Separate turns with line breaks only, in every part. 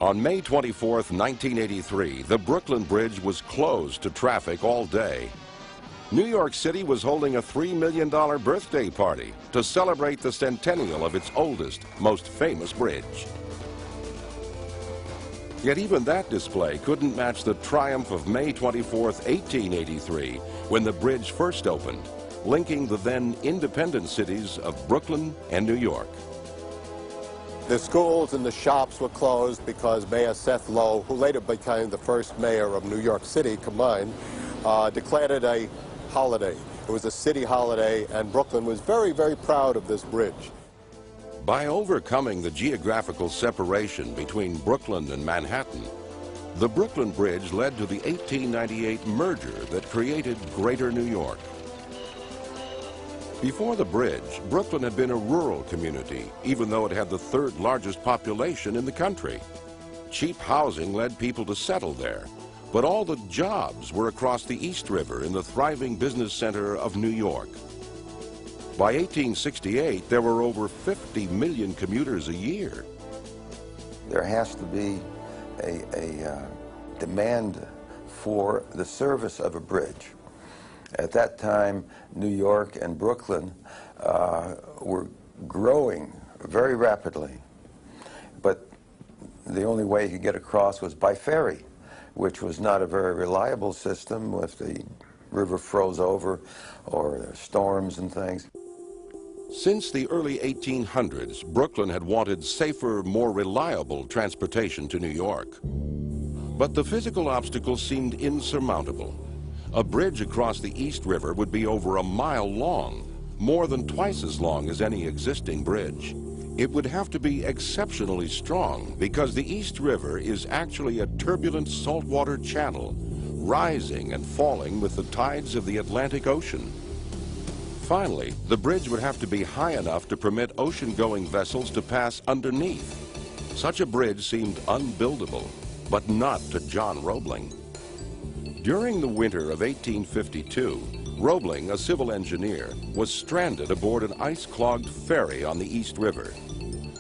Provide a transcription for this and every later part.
On May 24, 1983, the Brooklyn Bridge was closed to traffic all day. New York City was holding a $3 million birthday party to celebrate the centennial of its oldest, most famous bridge. Yet even that display couldn't match the triumph of May 24, 1883, when the bridge first opened, linking the then independent cities of Brooklyn and New York.
The schools and the shops were closed because Mayor Seth Low, who later became the first mayor of New York City combined, declared it a holiday. It was a city holiday, and Brooklyn was very, very proud of this bridge.
By overcoming the geographical separation between Brooklyn and Manhattan, the Brooklyn Bridge led to the 1898 merger that created Greater New York. Before the bridge, Brooklyn had been a rural community, even though it had the third largest population in the country. Cheap housing led people to settle there, but all the jobs were across the East River in the thriving business center of New York. By 1868, there were over 50 million commuters a year.
There has to be a demand for the service of a bridge. At that time, New York and Brooklyn were growing very rapidly, but the only way you could get across was by ferry, which was not a very reliable system if the river froze over or there were storms and things.
Since the early 1800s, Brooklyn had wanted safer, more reliable transportation to New York. But the physical obstacles seemed insurmountable. A bridge across the East River would be over a mile long, more than twice as long as any existing bridge. It would have to be exceptionally strong because the East River is actually a turbulent saltwater channel, rising and falling with the tides of the Atlantic Ocean. Finally, the bridge would have to be high enough to permit ocean-going vessels to pass underneath. Such a bridge seemed unbuildable, but not to John Roebling. During the winter of 1852, Roebling, a civil engineer, was stranded aboard an ice-clogged ferry on the East River.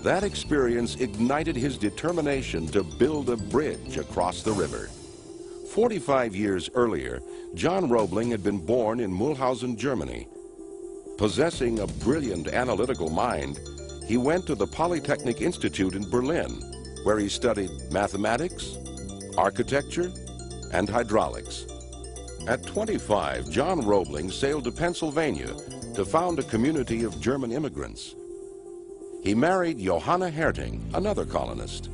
That experience ignited his determination to build a bridge across the river. 45 years earlier, John Roebling had been born in Mulhausen, Germany. Possessing a brilliant analytical mind, he went to the Polytechnic Institute in Berlin, where he studied mathematics, architecture, and hydraulics. At 25, John Roebling sailed to Pennsylvania to found a community of German immigrants. He married Johanna Herting, another colonist.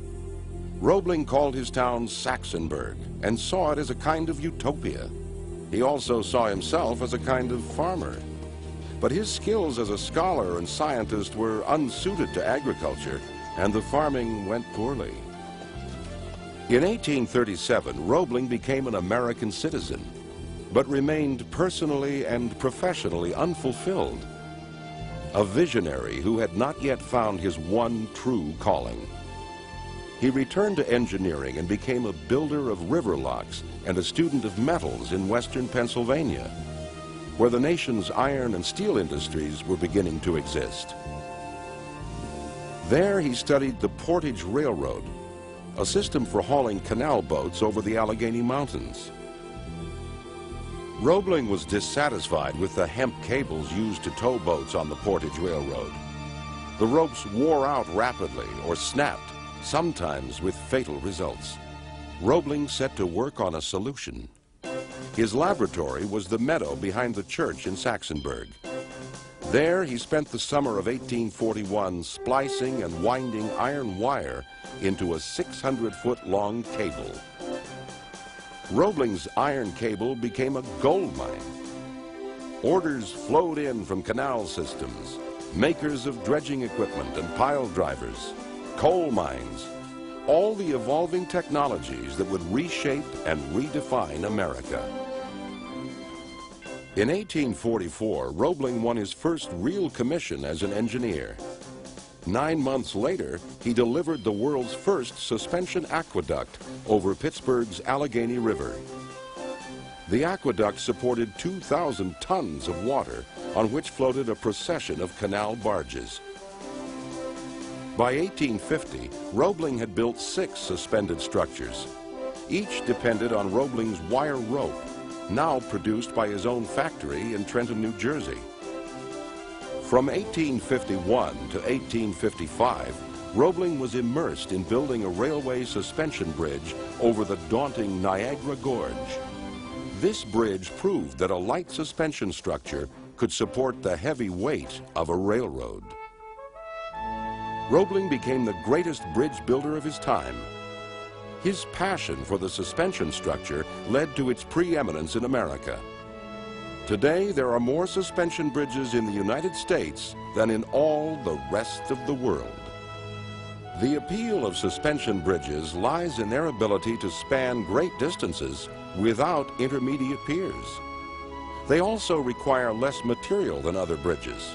Roebling called his town Saxonburg and saw it as a kind of utopia. He also saw himself as a kind of farmer. But his skills as a scholar and scientist were unsuited to agriculture, and the farming went poorly. In 1837, Roebling became an American citizen, but remained personally and professionally unfulfilled. A visionary who had not yet found his one true calling. He returned to engineering and became a builder of river locks and a student of metals in western Pennsylvania, where the nation's iron and steel industries were beginning to exist. There he studied the Portage Railroad, a system for hauling canal boats over the Allegheny Mountains. Roebling was dissatisfied with the hemp cables used to tow boats on the Portage Railroad. The ropes wore out rapidly or snapped, sometimes with fatal results. Roebling set to work on a solution. His laboratory was the meadow behind the church in Saxonburg. There he spent the summer of 1841 splicing and winding iron wire into a 600-foot-long cable. Roebling's iron cable became a gold mine. Orders flowed in from canal systems, makers of dredging equipment and pile drivers, coal mines, all the evolving technologies that would reshape and redefine America. In 1844, Roebling won his first real commission as an engineer. 9 months later, he delivered the world's first suspension aqueduct over Pittsburgh's Allegheny River. The aqueduct supported 2,000 tons of water on which floated a procession of canal barges. By 1850, Roebling had built 6 suspended structures. Each depended on Roebling's wire rope, now produced by his own factory in Trenton, New Jersey. From 1851 to 1855, Roebling was immersed in building a railway suspension bridge over the daunting Niagara Gorge. This bridge proved that a light suspension structure could support the heavy weight of a railroad. Roebling became the greatest bridge builder of his time. His passion for the suspension structure led to its preeminence in America. Today, there are more suspension bridges in the United States than in all the rest of the world. The appeal of suspension bridges lies in their ability to span great distances without intermediate piers. They also require less material than other bridges.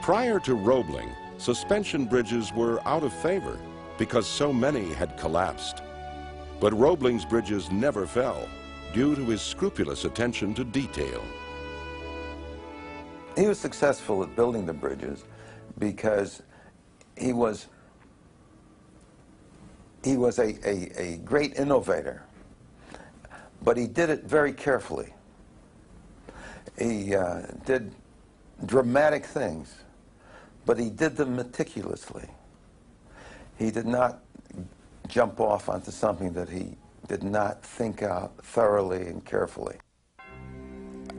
Prior to Roebling, suspension bridges were out of favor because so many had collapsed. But Roebling's bridges never fell due to his scrupulous attention to detail.
He was successful at building the bridges because he was a great innovator, but he did it very carefully. He did dramatic things, but he did them meticulously. He did not jump off onto something that he did not think out thoroughly and carefully.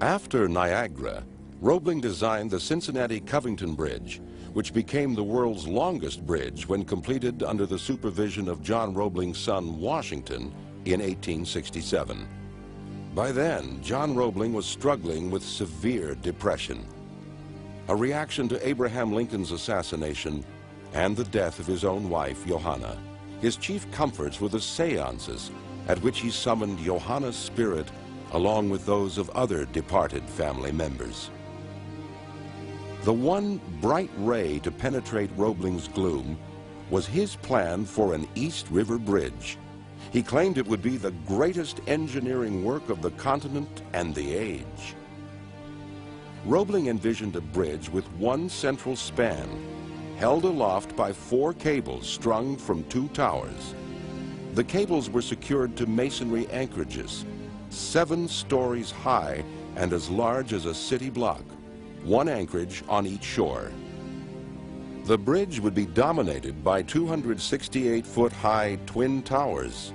After Niagara, Roebling designed the Cincinnati-Covington Bridge, which became the world's longest bridge when completed under the supervision of John Roebling's son, Washington, in 1867. By then, John Roebling was struggling with severe depression, a reaction to Abraham Lincoln's assassination and the death of his own wife, Johanna. His chief comforts were the seances at which he summoned Johanna's spirit along with those of other departed family members. The one bright ray to penetrate Roebling's gloom was his plan for an East River Bridge. He claimed it would be the greatest engineering work of the continent and the age. Roebling envisioned a bridge with one central span, held aloft by 4 cables strung from 2 towers. The cables were secured to masonry anchorages, 7 stories high and as large as a city block, 1 anchorage on each shore. The bridge would be dominated by 268-foot-high twin towers.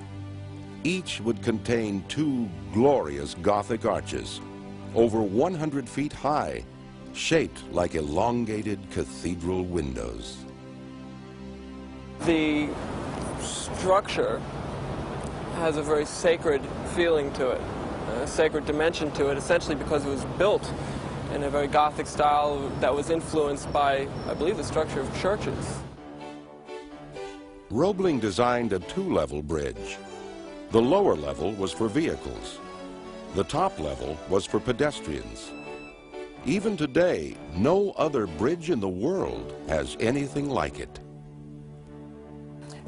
Each would contain 2 glorious Gothic arches, over 100 feet high, shaped like elongated cathedral windows.
The structure has a very sacred feeling to it, a sacred dimension to it, essentially because it was built in a very Gothic style that was influenced by, I believe, the structure of churches.
Roebling designed a 2-level bridge. The lower level was for vehicles. The top level was for pedestrians. Even today, no other bridge in the world has anything like it.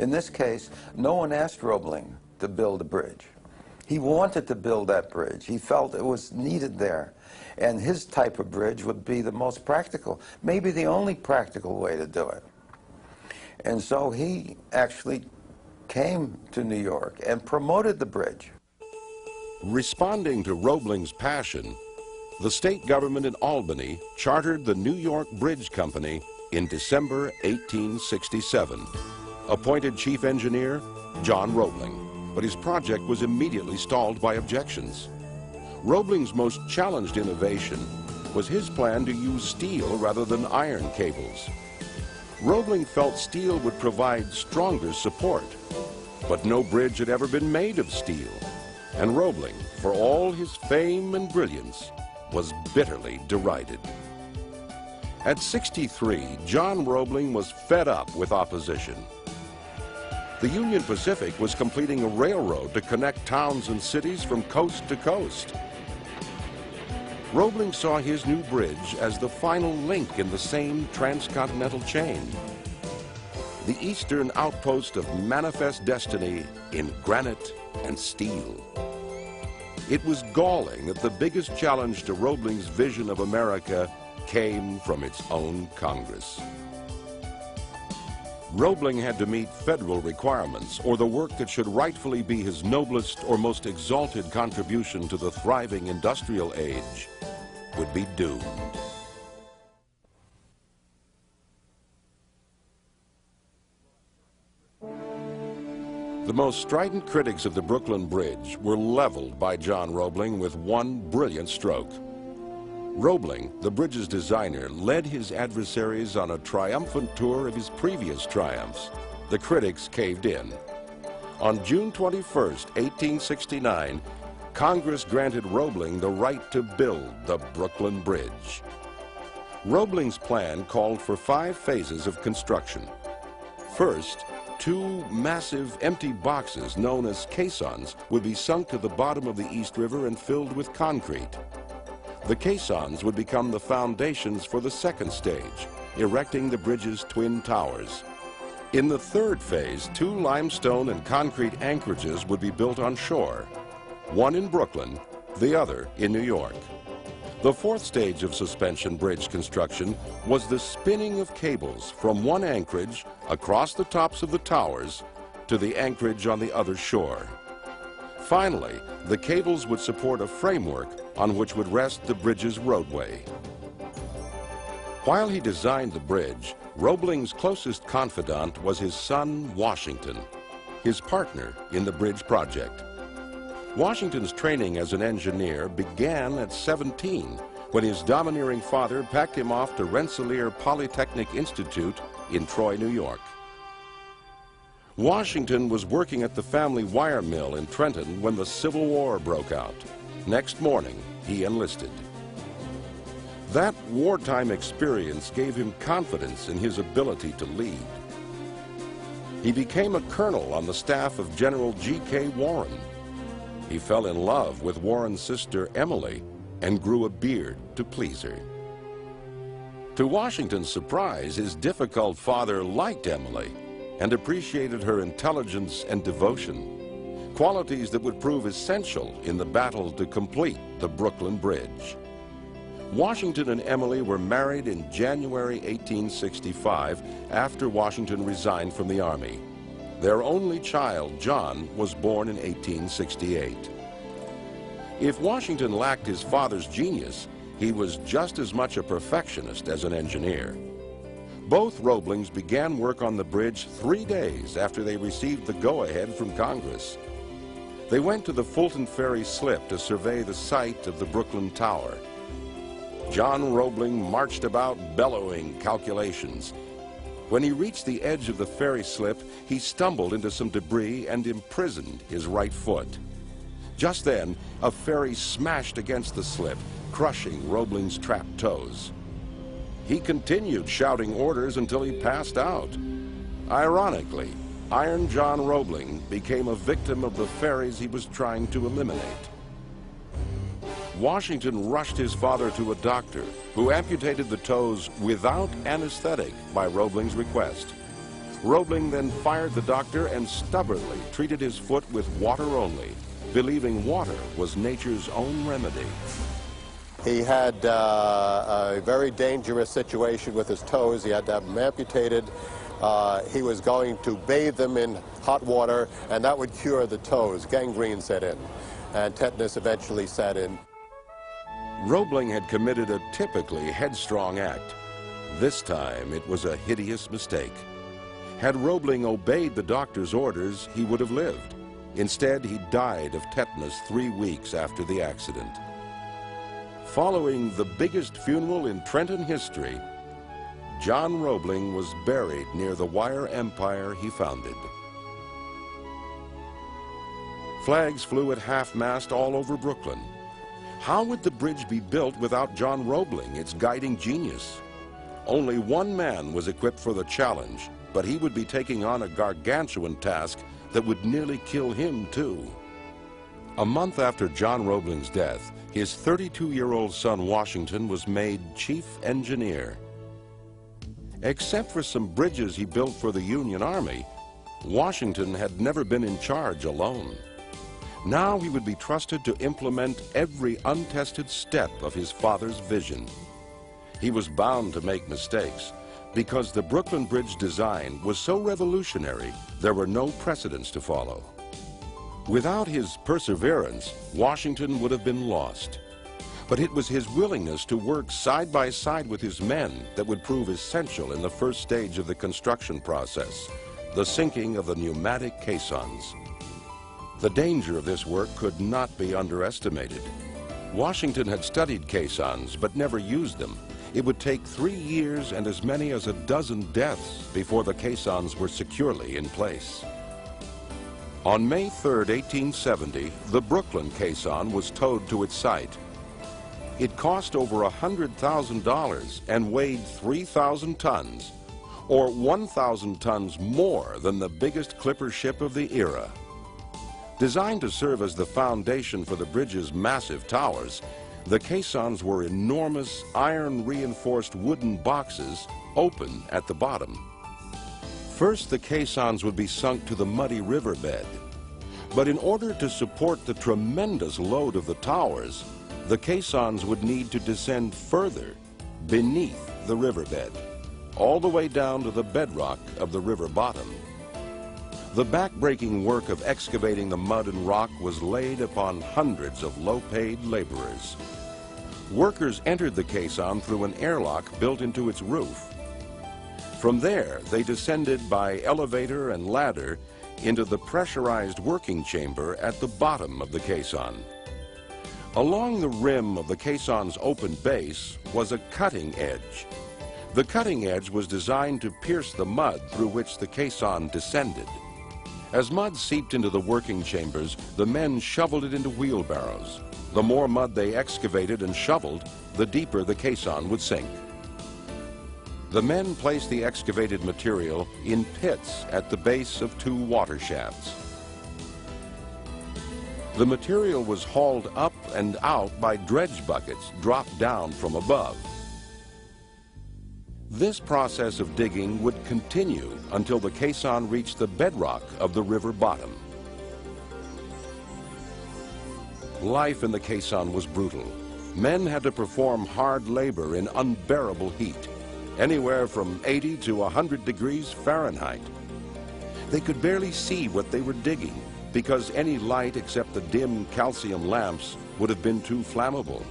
In this case, no one asked Roebling to build a bridge. He wanted to build that bridge. He felt it was needed there. And his type of bridge would be the most practical, maybe the only practical way to do it. And so he actually came to New York and promoted the bridge.
Responding to Roebling's passion, the state government in Albany chartered the New York Bridge Company in December 1867. Appointed chief engineer, John Roebling, but his project was immediately stalled by objections. Roebling's most challenged innovation was his plan to use steel rather than iron cables. Roebling felt steel would provide stronger support, but no bridge had ever been made of steel, and Roebling, for all his fame and brilliance, was bitterly derided. At 63, John Roebling was fed up with opposition. The Union Pacific was completing a railroad to connect towns and cities from coast to coast. Roebling saw his new bridge as the final link in the same transcontinental chain, the eastern outpost of manifest destiny in granite and steel. It was galling that the biggest challenge to Roebling's vision of America came from its own Congress. Roebling had to meet federal requirements, or the work that should rightfully be his noblest or most exalted contribution to the thriving industrial age would be doomed. The most strident critics of the Brooklyn Bridge were leveled by John Roebling with one brilliant stroke. Roebling, the bridge's designer, led his adversaries on a triumphant tour of his previous triumphs. The critics caved in. On June 21st, 1869, Congress granted Roebling the right to build the Brooklyn Bridge. Roebling's plan called for 5 phases of construction. First, 2 massive empty boxes known as caissons would be sunk to the bottom of the East River and filled with concrete. The caissons would become the foundations for the second stage, erecting the bridge's twin towers. In the third phase, 2 limestone and concrete anchorages would be built on shore, one in Brooklyn, the other in New York. The fourth stage of suspension bridge construction was the spinning of cables from one anchorage across the tops of the towers to the anchorage on the other shore. Finally, the cables would support a framework on which would rest the bridge's roadway. While he designed the bridge, Roebling's closest confidant was his son, Washington, his partner in the bridge project. Washington's training as an engineer began at 17 when his domineering father packed him off to Rensselaer Polytechnic Institute in Troy, New York. Washington was working at the family wire mill in Trenton when the Civil War broke out. Next morning, he enlisted. That wartime experience gave him confidence in his ability to lead. He became a colonel on the staff of General G.K. Warren. He fell in love with Warren's sister Emily and grew a beard to please her. To Washington's surprise, his difficult father liked Emily and appreciated her intelligence and devotion, qualities that would prove essential in the battle to complete the Brooklyn Bridge. Washington and Emily were married in January 1865 after Washington resigned from the Army. Their only child, John, was born in 1868. If Washington lacked his father's genius, he was just as much a perfectionist as an engineer. Both Roeblings began work on the bridge 3 days after they received the go-ahead from Congress. They went to the Fulton Ferry slip to survey the site of the Brooklyn Tower. John Roebling marched about bellowing calculations. When he reached the edge of the ferry slip, he stumbled into some debris and imprisoned his right foot. Just then, a ferry smashed against the slip, crushing Roebling's trapped toes. He continued shouting orders until he passed out. Ironically, Iron John Roebling became a victim of the ferries he was trying to eliminate. Washington rushed his father to a doctor who amputated the toes without anesthetic by Roebling's request. Roebling then fired the doctor and stubbornly treated his foot with water only, believing water was nature's own remedy.
He had a very dangerous situation with his toes. He had to have them amputated. He was going to bathe them in hot water, and that would cure the toes. Gangrene set in, and tetanus eventually set in.
Roebling had committed a typically headstrong act. This time, it was a hideous mistake. Had Roebling obeyed the doctor's orders, he would have lived. Instead, he died of tetanus 3 weeks after the accident. Following the biggest funeral in Trenton history, John Roebling was buried near the wire empire he founded. Flags flew at half-mast all over Brooklyn. How would the bridge be built without John Roebling, its guiding genius? Only one man was equipped for the challenge, but he would be taking on a gargantuan task that would nearly kill him, too. A month after John Roebling's death, his 32-year-old son Washington was made chief engineer. Except for some bridges he built for the Union Army, Washington had never been in charge alone. Now he would be trusted to implement every untested step of his father's vision. He was bound to make mistakes, Because the Brooklyn Bridge design was so revolutionary, there were no precedents to follow. Without his perseverance, Washington would have been lost. But it was his willingness to work side by side with his men that would prove essential in the first stage of the construction process, the sinking of the pneumatic caissons. The danger of this work could not be underestimated. Washington had studied caissons but never used them. It would take 3 years and as many as a dozen deaths before the caissons were securely in place. On May 3, 1870, the Brooklyn caisson was towed to its site. It cost over $100,000 and weighed 3,000 tons, or 1,000 tons more than the biggest clipper ship of the era. Designed to serve as the foundation for the bridge's massive towers, the caissons were enormous iron-reinforced wooden boxes open at the bottom. First, the caissons would be sunk to the muddy riverbed. But in order to support the tremendous load of the towers, the caissons would need to descend further beneath the riverbed, all the way down to the bedrock of the river bottom. The back-breaking work of excavating the mud and rock was laid upon hundreds of low-paid laborers. Workers entered the caisson through an airlock built into its roof. From there, they descended by elevator and ladder into the pressurized working chamber at the bottom of the caisson. Along the rim of the caisson's open base was a cutting edge. The cutting edge was designed to pierce the mud through which the caisson descended. As mud seeped into the working chambers, the men shoveled it into wheelbarrows. The more mud they excavated and shoveled, the deeper the caisson would sink. The men placed the excavated material in pits at the base of 2 water shafts. The material was hauled up and out by dredge buckets dropped down from above. This process of digging would continue until the caisson reached the bedrock of the river bottom. Life in the caisson was brutal. Men had to perform hard labor in unbearable heat, anywhere from 80 to 100 degrees Fahrenheit. They could barely see what they were digging because any light except the dim calcium lamps would have been too flammable.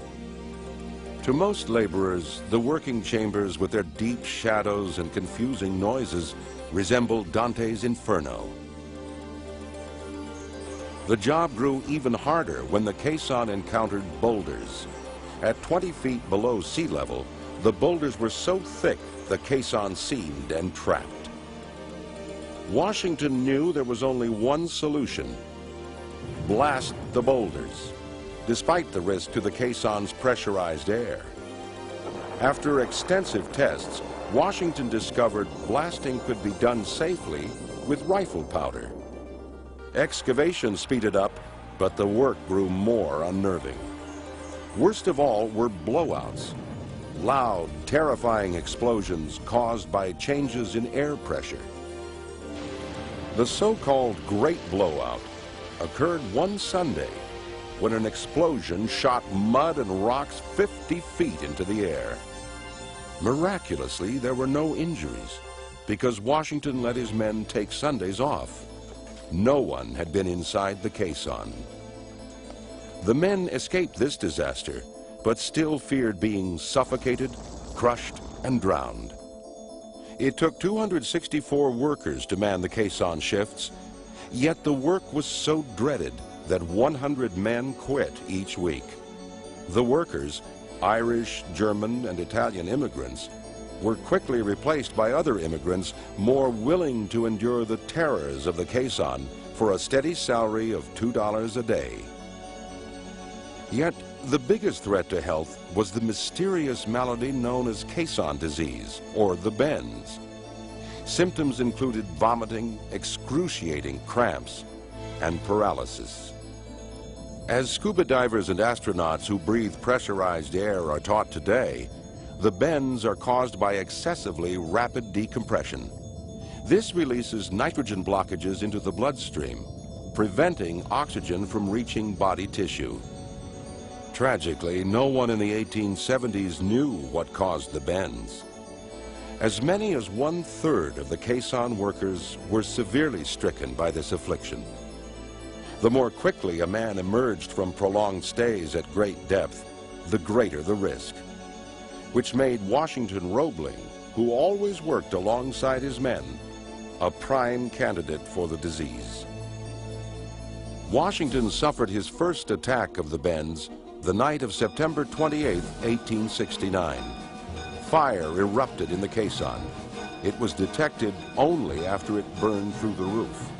To most laborers, the working chambers with their deep shadows and confusing noises resembled Dante's Inferno. The job grew even harder when the caisson encountered boulders. At 20 feet below sea level, the boulders were so thick the caisson seamed and trapped. Washington knew there was only one solution: blast the boulders, despite the risk to the caisson's pressurized air. After extensive tests, Washington discovered blasting could be done safely with rifle powder. Excavation speeded up, but the work grew more unnerving. Worst of all were blowouts, loud, terrifying explosions caused by changes in air pressure. The so-called Great Blowout occurred one Sunday when an explosion shot mud and rocks 50 feet into the air. Miraculously, there were no injuries because Washington let his men take Sundays off. No one had been inside the caisson. The men escaped this disaster, but still feared being suffocated, crushed, and drowned. It took 264 workers to man the caisson shifts, yet the work was so dreaded that 100 men quit each week. The workers, Irish, German, and Italian immigrants, were quickly replaced by other immigrants more willing to endure the terrors of the caisson for a steady salary of $2 a day. Yet, the biggest threat to health was the mysterious malady known as caisson disease, or the bends. Symptoms included vomiting, excruciating cramps, and paralysis. As scuba divers and astronauts who breathe pressurized air are taught today, the bends are caused by excessively rapid decompression. This releases nitrogen blockages into the bloodstream, preventing oxygen from reaching body tissue. Tragically, no one in the 1870s knew what caused the bends. As many as 1/3 of the caisson workers were severely stricken by this affliction. The more quickly a man emerged from prolonged stays at great depth, the greater the risk, which made Washington Roebling, who always worked alongside his men, a prime candidate for the disease. Washington suffered his first attack of the bends the night of September 28, 1869. Fire erupted in the caisson. It was detected only after it burned through the roof.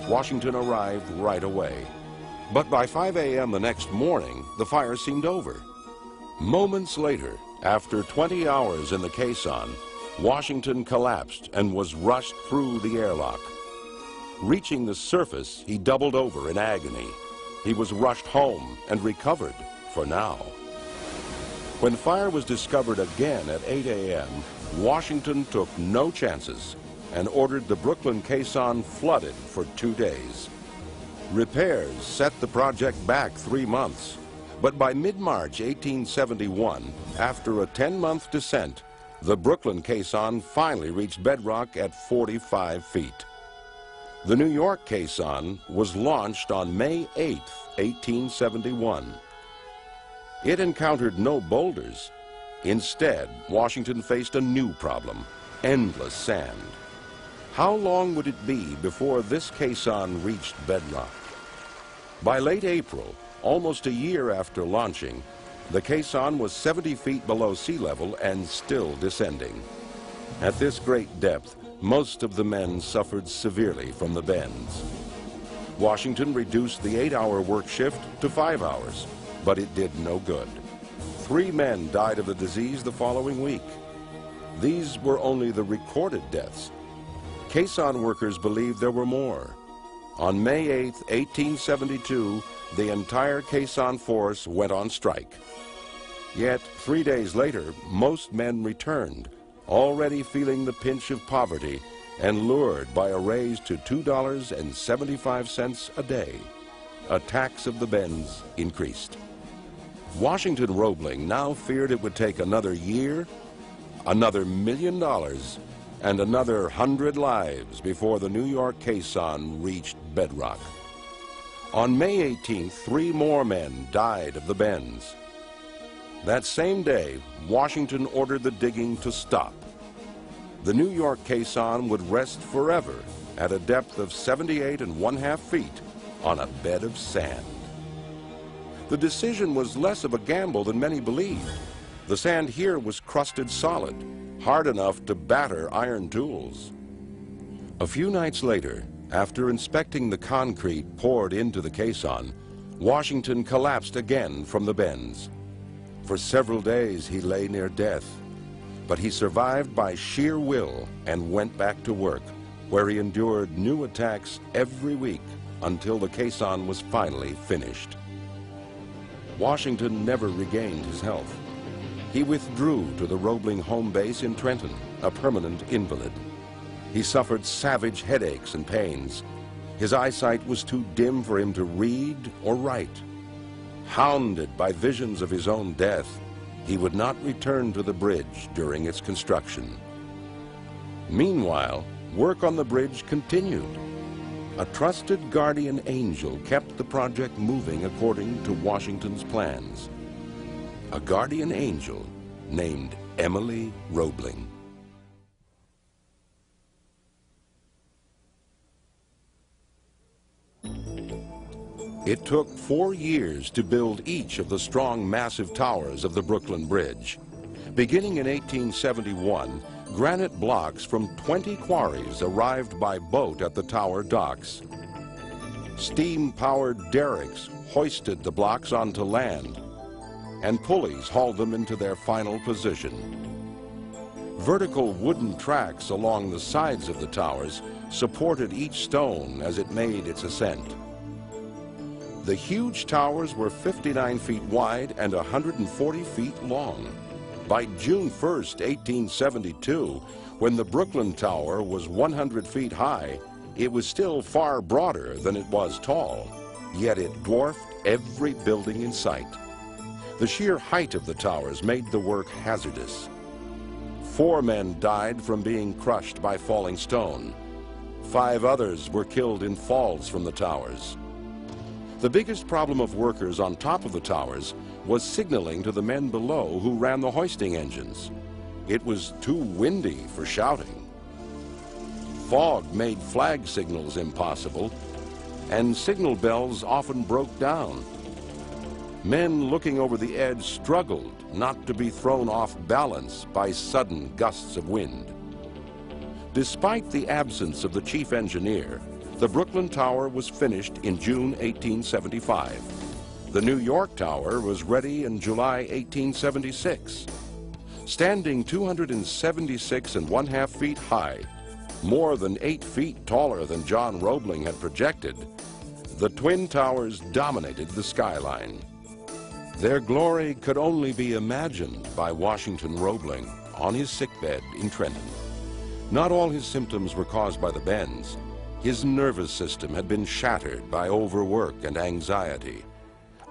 Washington arrived right away. But by 5 a.m. the next morning, the fire seemed over. Moments later, after 20 hours in the caisson, Washington collapsed and was rushed through the airlock. Reaching the surface, he doubled over in agony. He was rushed home and recovered for now. When fire was discovered again at 8 a.m., Washington took no chances and ordered the Brooklyn caisson flooded for 2 days. Repairs set the project back 3 months, but by mid-March 1871, after a 10-month descent, the Brooklyn caisson finally reached bedrock at 45 feet. The New York caisson was launched on May 8, 1871. It encountered no boulders. Instead, Washington faced a new problem: endless sand. How long would it be before this caisson reached bedrock? By late April, almost a year after launching, the caisson was 70 feet below sea level and still descending. At this great depth, most of the men suffered severely from the bends. Washington reduced the 8-hour work shift to 5 hours, but it did no good. 3 men died of the disease the following week. These were only the recorded deaths. Caisson workers believed there were more. On May 8, 1872, the entire caisson force went on strike. Yet 3 days later, most men returned, already feeling the pinch of poverty and lured by a raise to $2.75 a day. Attacks of the bends increased. Washington Roebling now feared it would take another year, another $1 million, and another 100 lives before the New York caisson reached bedrock. On May 18th, 3 more men died of the bends. That same day, Washington ordered the digging to stop. The New York caisson would rest forever at a depth of 78½ feet on a bed of sand. The decision was less of a gamble than many believed. The sand here was crusted solid, hard enough to batter iron tools. A few nights later, after inspecting the concrete poured into the caisson, Washington collapsed again from the bends. For several days he lay near death, but he survived by sheer will and went back to work, where he endured new attacks every week until the caisson was finally finished. Washington never regained his health. He withdrew to the Roebling home base in Trenton, a permanent invalid. He suffered savage headaches and pains. His eyesight was too dim for him to read or write. Hounded by visions of his own death, he would not return to the bridge during its construction. Meanwhile, work on the bridge continued. A trusted guardian angel kept the project moving according to Washington's plans. A guardian angel named Emily Roebling. It took 4 years to build each of the strong, massive towers of the Brooklyn Bridge. Beginning in 1871, granite blocks from 20 quarries arrived by boat at the tower docks. Steam-powered derricks hoisted the blocks onto land, and pulleys hauled them into their final position. Vertical wooden tracks along the sides of the towers supported each stone as it made its ascent. The huge towers were 59 feet wide and 140 feet long. By June 1st, 1872, when the Brooklyn Tower was 100 feet high, it was still far broader than it was tall, yet it dwarfed every building in sight. The sheer height of the towers made the work hazardous. 4 men died from being crushed by falling stone. 5 others were killed in falls from the towers. The biggest problem of workers on top of the towers was signaling to the men below who ran the hoisting engines. It was too windy for shouting. Fog made flag signals impossible, and signal bells often broke down. Men looking over the edge struggled not to be thrown off balance by sudden gusts of wind. Despite the absence of the chief engineer, the Brooklyn Tower was finished in June 1875. The New York Tower was ready in July 1876. Standing 276½ feet high, more than 8 feet taller than John Roebling had projected, the Twin Towers dominated the skyline. Their glory could only be imagined by Washington Roebling on his sickbed in Trenton. Not all his symptoms were caused by the bends. His nervous system had been shattered by overwork and anxiety.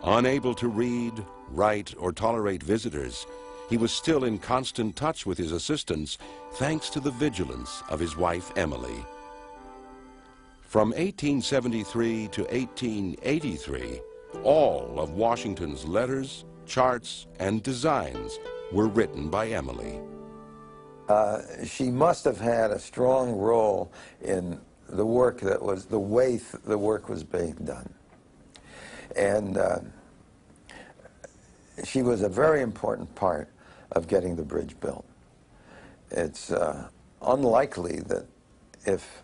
Unable to read, write, or tolerate visitors, he was still in constant touch with his assistants thanks to the vigilance of his wife Emily. From 1873 to 1883, all of Washington's letters, charts, and designs were written by Emily.
She must have had a strong role in the work that was, the way the work was being done. And she was a very important part of getting the bridge built. It's unlikely that if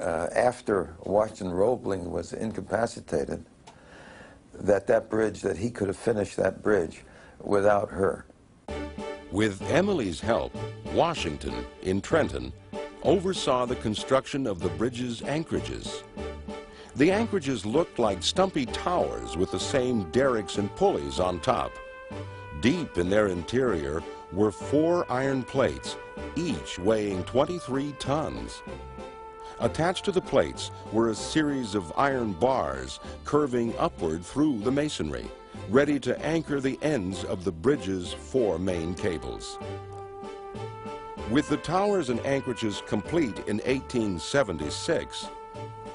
after Washington Roebling was incapacitated, that bridge, that he could have finished that bridge without her.
With Emily's help, Washington, in Trenton, oversaw the construction of the bridge's anchorages. The anchorages looked like stumpy towers with the same derricks and pulleys on top. Deep in their interior were 4 iron plates, each weighing 23 tons. Attached to the plates were a series of iron bars curving upward through the masonry, ready to anchor the ends of the bridge's 4 main cables. With the towers and anchorages complete in 1876,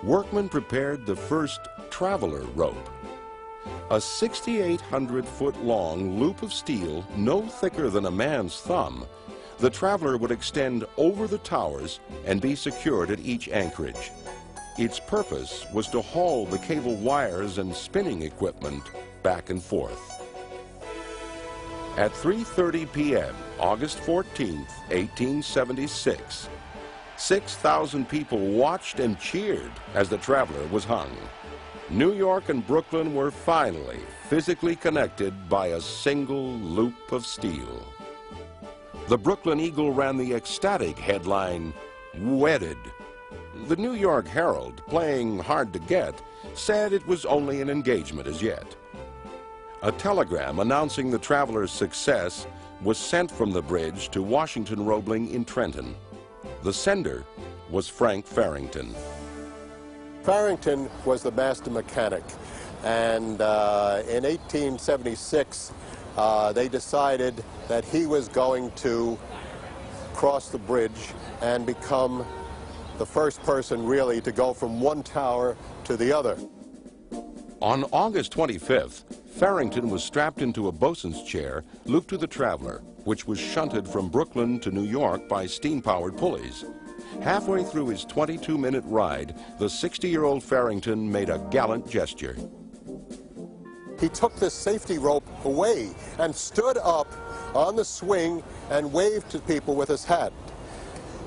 workmen prepared the first traveler rope. A 6,800-foot-long loop of steel no thicker than a man's thumb, the traveler would extend over the towers and be secured at each anchorage. Its purpose was to haul the cable wires and spinning equipment back and forth. At 3:30 p.m., August 14, 1876, 6,000 people watched and cheered as the traveler was hung. New York and Brooklyn were finally physically connected by a single loop of steel. The Brooklyn Eagle ran the ecstatic headline, "Wedded." The New York Herald, playing hard to get, said it was only an engagement as yet. A telegram announcing the traveler's success was sent from the bridge to Washington Roebling in Trenton. The sender was Frank Farrington.
Farrington was the master mechanic, and in 1876 they decided that he was going to cross the bridge and become the first person really to go from one tower to the other.
On August 25th, Farrington was strapped into a bosun's chair looped to the traveler, which was shunted from Brooklyn to New York by steam-powered pulleys. Halfway through his 22-minute ride, the 60-year-old Farrington made a gallant gesture.
He took the safety rope away and stood up on the swing and waved to people with his hat.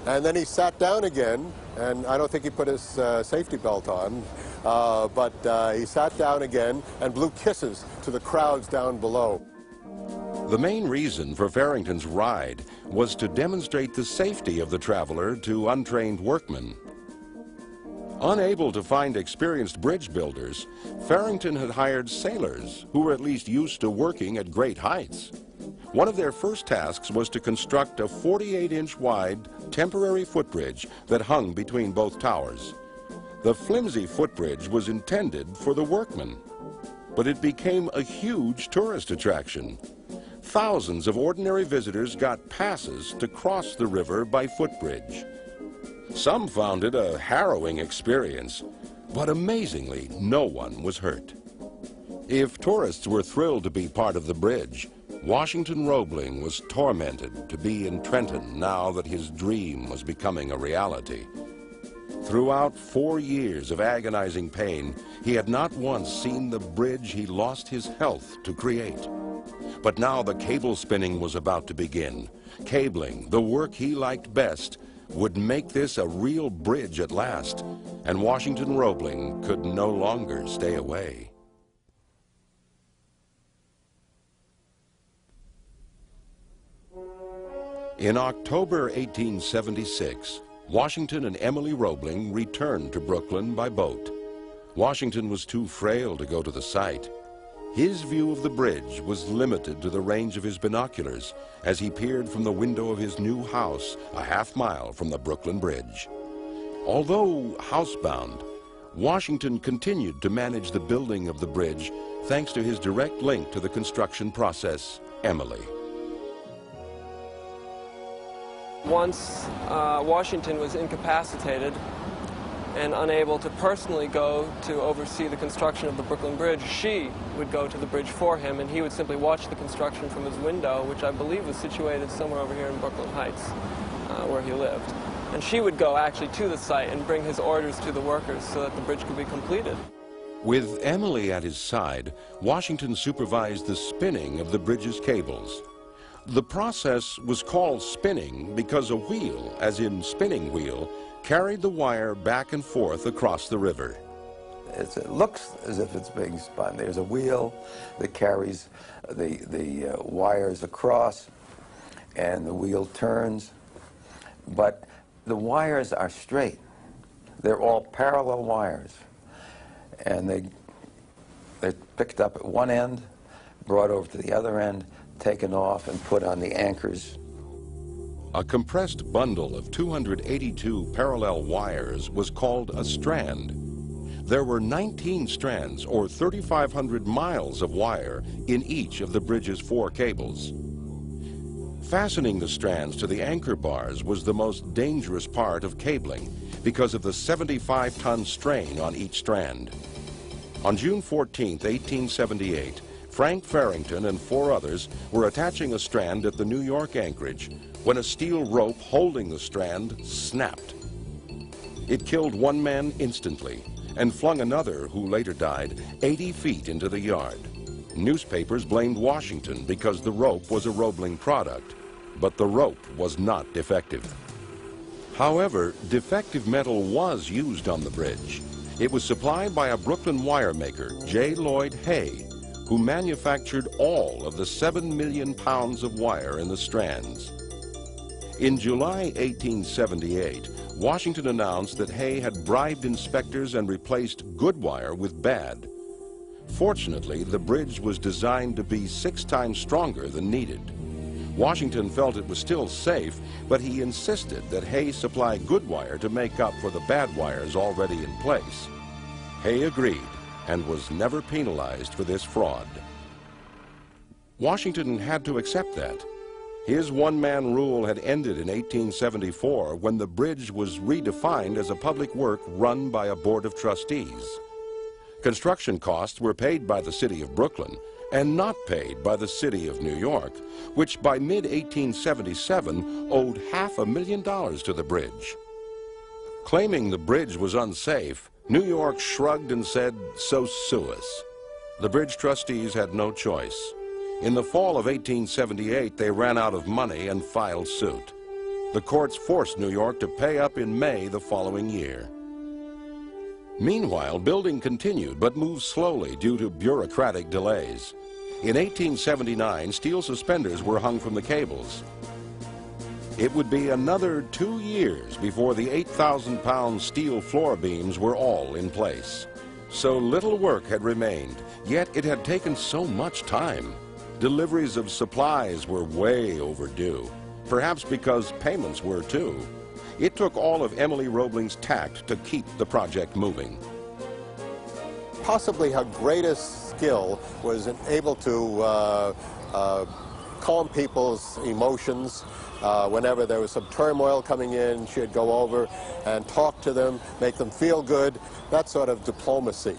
And then he sat down again, and I don't think he put his safety belt on, but he sat down again and blew kisses to the crowds down below.
The main reason for Farrington's ride was to demonstrate the safety of the traveler to untrained workmen. Unable to find experienced bridge builders, Farrington had hired sailors who were at least used to working at great heights. One of their first tasks was to construct a 48-inch wide temporary footbridge that hung between both towers. The flimsy footbridge was intended for the workmen, but it became a huge tourist attraction. thousands of ordinary visitors got passes to cross the river by footbridge. Some found it a harrowing experience, but amazingly, no one was hurt. If tourists were thrilled to be part of the bridge, Washington Roebling was tormented to be in Trenton now that his dream was becoming a reality. Throughout 4 years of agonizing pain, he had not once seen the bridge he lost his health to create. But now the cable spinning was about to begin. Cabling, the work he liked best, would make this a real bridge at last, and Washington Roebling could no longer stay away. In October 1876, Washington and Emily Roebling returned to Brooklyn by boat. Washington was too frail to go to the site. His view of the bridge was limited to the range of his binoculars as he peered from the window of his new house a half-mile from the Brooklyn Bridge. Although housebound, Washington continued to manage the building of the bridge thanks to his direct link to the construction process, Emily.
Once Washington was incapacitated and unable to personally go to oversee the construction of the Brooklyn Bridge, she would go to the bridge for him, and he would simply watch the construction from his window, which I believe was situated somewhere over here in Brooklyn Heights, where he lived. And she would go actually to the site and bring his orders to the workers so that the bridge could be completed.
With Emily at his side, Washington supervised the spinning of the bridge's cables. The process was called spinning because a wheel, as in spinning wheel, carried the wire back and forth across the river.
It looks as if it's being spun. There's a wheel that carries the wires across, and the wheel turns, but the wires are straight. They're all parallel wires, and they're picked up at one end, brought over to the other end, taken off and put on the anchors.
A compressed bundle of 282 parallel wires was called a strand. There were 19 strands, or 3,500 miles of wire, in each of the bridge's 4 cables. Fastening the strands to the anchor bars was the most dangerous part of cabling because of the 75-ton strain on each strand. On June 14, 1878, Frank Farrington and 4 others were attaching a strand at the New York anchorage when a steel rope holding the strand snapped. It killed one man instantly and flung another, who later died, 80 feet into the yard. Newspapers blamed Washington because the rope was a Roebling product, but the rope was not defective. However, defective metal was used on the bridge. It was supplied by a Brooklyn wire maker, J. Lloyd Hay, who manufactured all of the 7 million pounds of wire in the strands. In July 1878, Washington announced that Hay had bribed inspectors and replaced good wire with bad. Fortunately, the bridge was designed to be 6 times stronger than needed. Washington felt it was still safe, but he insisted that Hay supply good wire to make up for the bad wires already in place. Hay agreed and was never penalized for this fraud. Washington had to accept that. His one-man rule had ended in 1874 when the bridge was redefined as a public work run by a board of trustees. Construction costs were paid by the city of Brooklyn and not paid by the city of New York, which by mid-1877 owed $500,000 to the bridge. Claiming the bridge was unsafe, New York shrugged and said, "So sue us." The bridge trustees had no choice. In the fall of 1878, they ran out of money and filed suit. The courts forced New York to pay up in May the following year. Meanwhile, building continued but moved slowly due to bureaucratic delays. In 1879, steel suspenders were hung from the cables. It would be another 2 years before the 8,000-pound steel floor beams were all in place. So little work had remained, yet it had taken so much time. Deliveries of supplies were way overdue, perhaps because payments were too. It took all of Emily Roebling's tact to keep the project moving.
Possibly her greatest skill was able to calm people's emotions. Whenever there was some turmoil coming in, she'd go over and talk to them, make them feel good, that sort of diplomacy.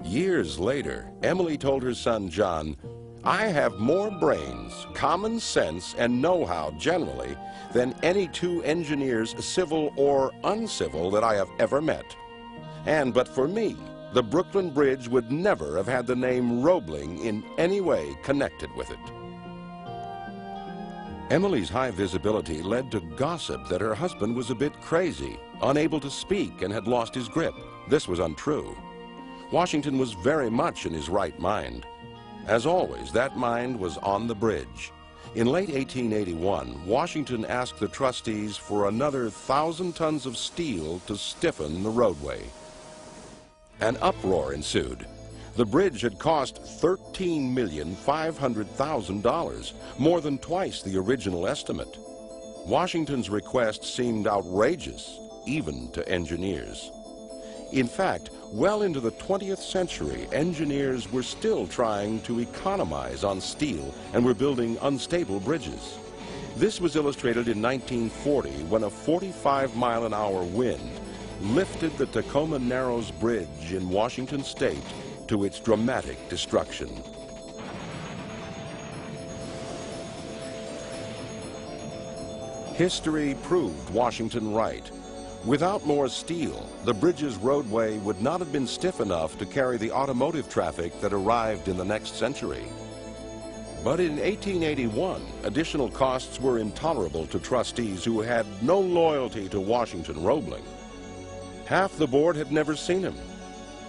Years later, Emily told her son John, "I have more brains, common sense, and know-how generally than any two engineers, civil or uncivil, that I have ever met. And but for me, the Brooklyn Bridge would never have had the name Roebling in any way connected with it." Emily's high visibility led to gossip that her husband was a bit crazy, unable to speak, and had lost his grip. This was untrue. Washington was very much in his right mind. As always, that mind was on the bridge. In late 1881, Washington asked the trustees for another 1,000 tons of steel to stiffen the roadway. An uproar ensued. The bridge had cost $13,500,000, more than twice the original estimate. Washington's request seemed outrageous, even to engineers. In fact, well into the 20th century, engineers were still trying to economize on steel and were building unstable bridges. This was illustrated in 1940 when a 45-mile-an-hour wind lifted the Tacoma Narrows Bridge in Washington State to its dramatic destruction. History proved Washington right. Without more steel, the bridge's roadway would not have been stiff enough to carry the automotive traffic that arrived in the next century. But in 1881, additional costs were intolerable to trustees who had no loyalty to Washington Roebling. Half the board had never seen him.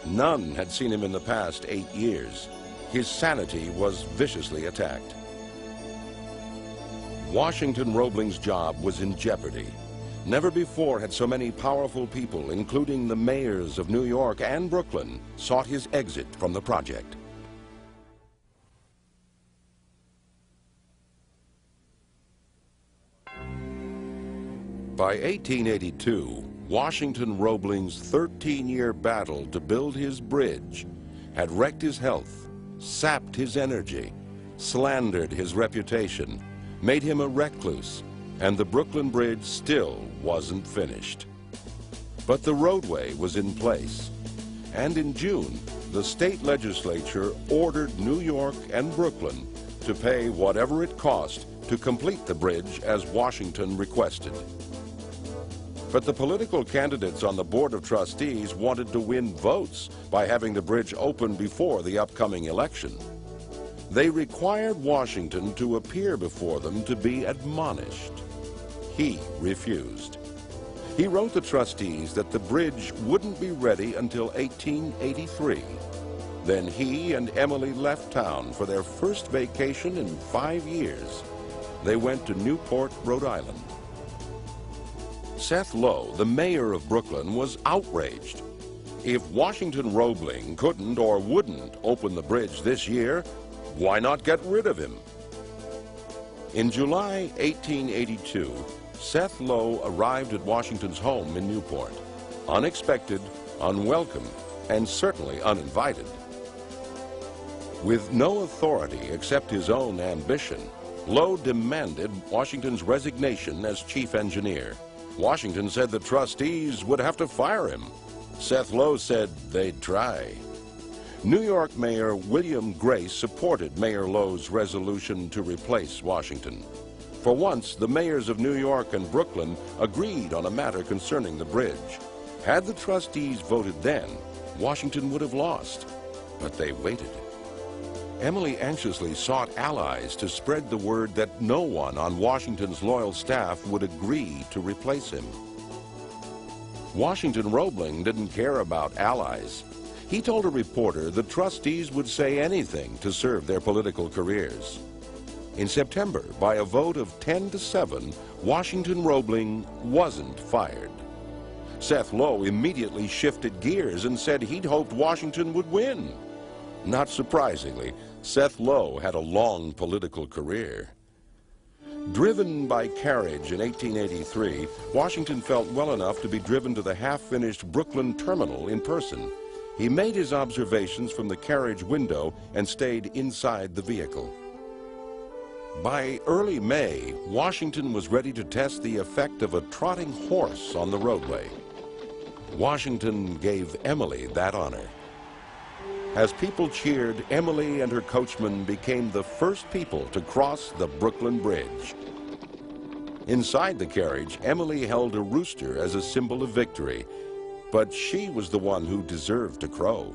None had seen him in the past 8 years. His sanity was viciously attacked. Washington Roebling's job was in jeopardy. Never before had so many powerful people, including the mayors of New York and Brooklyn, sought his exit from the project. By 1882, Washington Roebling's 13-year battle to build his bridge had wrecked his health, sapped his energy, slandered his reputation, made him a recluse, and the Brooklyn Bridge still wasn't finished. But the roadway was in place, and in June, the state legislature ordered New York and Brooklyn to pay whatever it cost to complete the bridge as Washington requested. But the political candidates on the Board of Trustees wanted to win votes by having the bridge open before the upcoming election. They required Washington to appear before them to be admonished. He refused. He wrote the trustees that the bridge wouldn't be ready until 1883. Then he and Emily left town for their first vacation in 5 years. They went to Newport, Rhode Island. Seth Lowe, the mayor of Brooklyn, was outraged. If Washington Roebling couldn't or wouldn't open the bridge this year, why not get rid of him? In July 1882, Seth Lowe arrived at Washington's home in Newport, unexpected, unwelcome, and certainly uninvited. With no authority except his own ambition, Lowe demanded Washington's resignation as chief engineer. Washington said the trustees would have to fire him. Seth Lowe said they'd try. New York Mayor William Grace supported Mayor Lowe's resolution to replace Washington. For once, the mayors of New York and Brooklyn agreed on a matter concerning the bridge. Had the trustees voted then, Washington would have lost. But they waited. Emily anxiously sought allies to spread the word that no one on Washington's loyal staff would agree to replace him. Washington Roebling didn't care about allies. He told a reporter the trustees would say anything to serve their political careers. In September, by a vote of 10-7, Washington Roebling wasn't fired. Seth Lowe immediately shifted gears and said he'd hoped Washington would win. Not surprisingly, Seth Lowe had a long political career. Driven by carriage in 1883, Washington felt well enough to be driven to the half-finished Brooklyn terminal in person. He made his observations from the carriage window and stayed inside the vehicle. By early May, Washington was ready to test the effect of a trotting horse on the roadway. Washington gave Emily that honor. As people cheered, Emily and her coachman became the first people to cross the Brooklyn Bridge. Inside the carriage, Emily held a rooster as a symbol of victory, but she was the one who deserved to crow.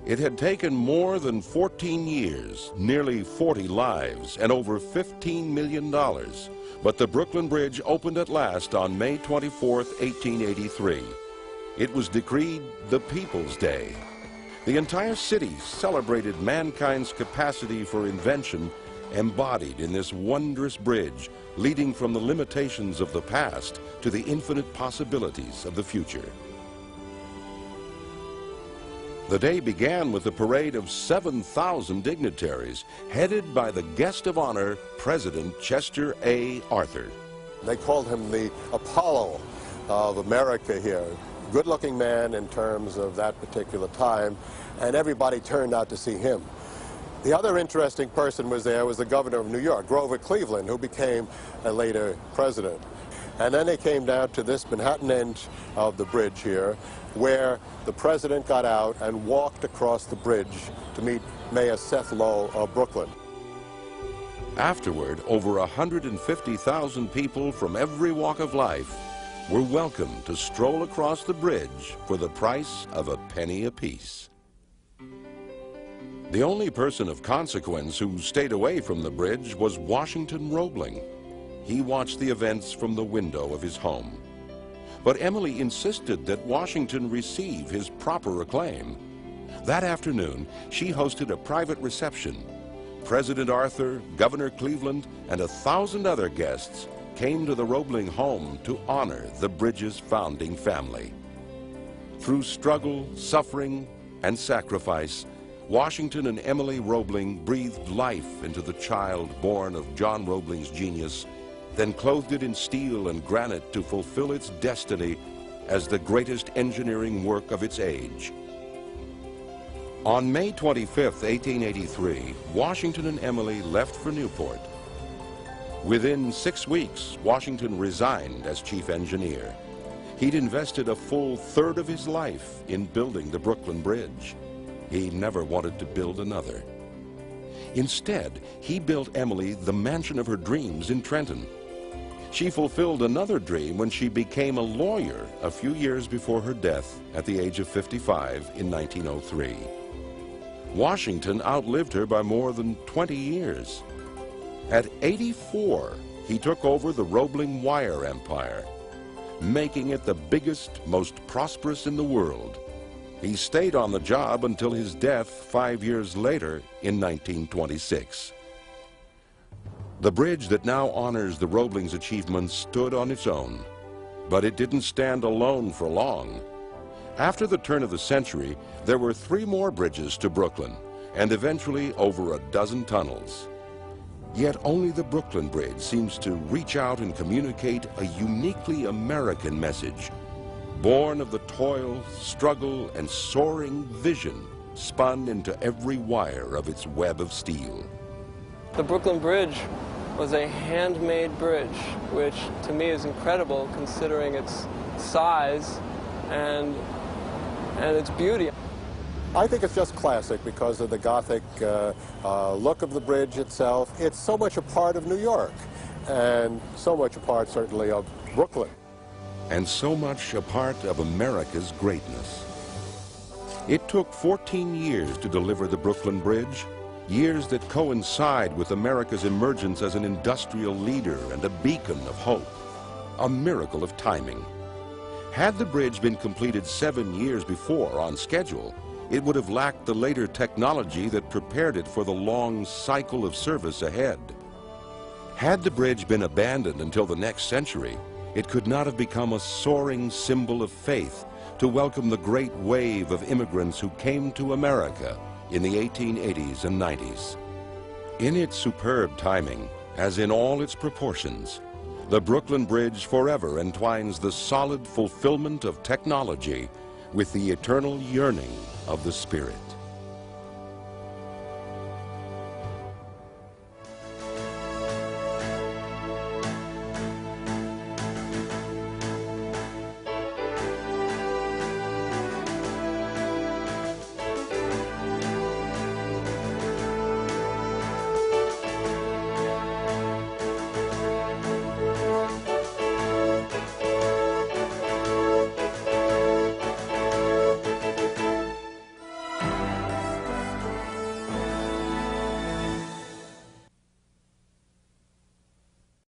It had taken more than 14 years, nearly 40 lives, and over $15 million. But the Brooklyn Bridge opened at last on May 24, 1883. It was decreed the People's Day. The entire city celebrated mankind's capacity for invention embodied in this wondrous bridge, leading from the limitations of the past to the infinite possibilities of the future. The day began with a parade of 7,000 dignitaries, headed by the guest of honor, President Chester A. Arthur.
They called him the Apollo of America here. Good-looking man in terms of that particular time, and everybody turned out to see him. The other interesting person was the governor of New York, Grover Cleveland, who became a later president. And then they came down to this Manhattan end of the bridge here, where the president got out and walked across the bridge to meet Mayor Seth Low of Brooklyn.
Afterward, over 150,000 people from every walk of life were welcome to stroll across the bridge for the price of a penny apiece. The only person of consequence who stayed away from the bridge was Washington Roebling. He watched the events from the window of his home. But Emily insisted that Washington receive his proper acclaim. That afternoon, she hosted a private reception. President Arthur, Governor Cleveland, and 1,000 other guests came to the Roebling home to honor the bridge's founding family. Through struggle, suffering, and sacrifice, Washington and Emily Roebling breathed life into the child born of John Roebling's genius, then clothed it in steel and granite to fulfill its destiny as the greatest engineering work of its age. On May 25, 1883, Washington and Emily left for Newport. Within 6 weeks, Washington resigned as chief engineer. He'd invested a full third of his life in building the Brooklyn Bridge. He never wanted to build another. Instead, he built Emily the mansion of her dreams in Trenton. She fulfilled another dream when she became a lawyer a few years before her death at the age of 55 in 1903. Washington outlived her by more than 20 years. At 84, he took over the Roebling wire empire, making it the biggest, most prosperous in the world. He stayed on the job until his death 5 years later in 1926. The bridge that now honors the Roebling's achievements stood on its own, but it didn't stand alone for long. After the turn of the century, there were 3 more bridges to Brooklyn, and eventually over a dozen tunnels. Yet only the Brooklyn Bridge seems to reach out and communicate a uniquely American message, born of the toil, struggle, and soaring vision spun into every wire of its web of steel.
The Brooklyn Bridge was a handmade bridge, which to me is incredible considering its size and its beauty.
I think it's just classic because of the Gothic look of the bridge itself. It's so much a part of New York, and so much a part, certainly, of Brooklyn.
And so much a part of America's greatness. It took 14 years to deliver the Brooklyn Bridge, years that coincide with America's emergence as an industrial leader and a beacon of hope, a miracle of timing. Had the bridge been completed 7 years before on schedule, it would have lacked the later technology that prepared it for the long cycle of service ahead. Had the bridge been abandoned until the next century, it could not have become a soaring symbol of faith to welcome the great wave of immigrants who came to America in the 1880s and 90s. In its superb timing, as in all its proportions, the Brooklyn Bridge forever entwines the solid fulfillment of technology with the eternal yearning of the spirit.